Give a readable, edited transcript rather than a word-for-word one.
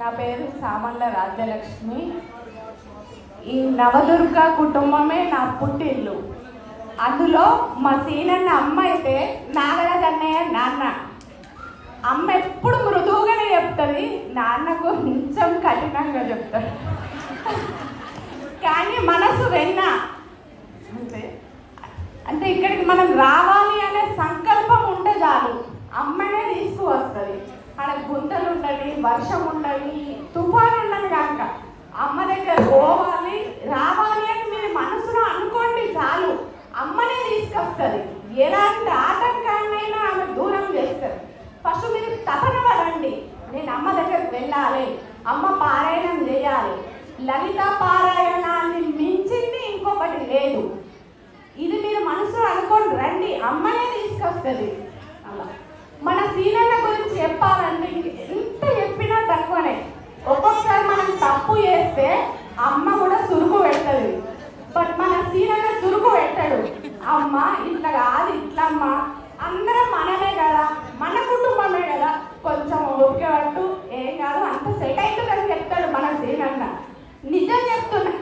నా పేరు సామల్ల రాజ్యలక్ష్మి. ఈ నవదుర్గ కుటుంబమే నా పుట్టిల్లు. అందులో మా సీనన్న అమ్మ అయితే నాగరాజ్ అన్నయ్య నాన్న. అమ్మ ఎప్పుడు మృదువుగానే చెప్తుంది, నాన్న కొంచెం కఠినంగా చెప్తాడు. కానీ మనసు వెన్న అంతే. అంటే ఇక్కడికి మనం రావాలి అనే సంకల్పం ఉంటే చాలు, అమ్మనే తీసుకువస్తుంది. అక్కడ గుంతలు ఉండని, వర్షం ఉండని, తుఫాను ఉండని కనుక అమ్మ దగ్గర పోవాలి రావాలి అని మీరు మనసులో అనుకోండి చాలు, అమ్మనే తీసుకొస్తుంది. ఎలాంటి ఆటంకాన్నైనా ఆమె దూరం చేస్తుంది. ఫస్ట్ మీరు తపన పడండి, నేను అమ్మ దగ్గరికి వెళ్ళాలి, అమ్మ పారాయణం చేయాలి. లలిత పారాయణాన్ని మించింది ఇంకొకటి లేదు. ఇది మీరు మనసులో అనుకోండి, రండి, అమ్మనే తీసుకొస్తుంది. అలా మన సీనన్న గురించి చెప్పాలంటే ఎంత చెప్పినా తక్కువనే. ఒక్కొక్కసారి మనం తప్పు చేస్తే అమ్మ కూడా సురుకు పెడుతుంది, బట్ మన సీనన్న సురుకు పెట్టాడు. అమ్మ ఇట్లా కాదు, ఇట్లా అమ్మ, అందరం మనమే కదా, మన కుటుంబమే కదా, కొంచెం ఓపిక పట్టు, ఏం కాదు, అంత సెట్ అవుతుందని చెప్తాడు మన సీనన్న. నిజం చెప్తున్నా,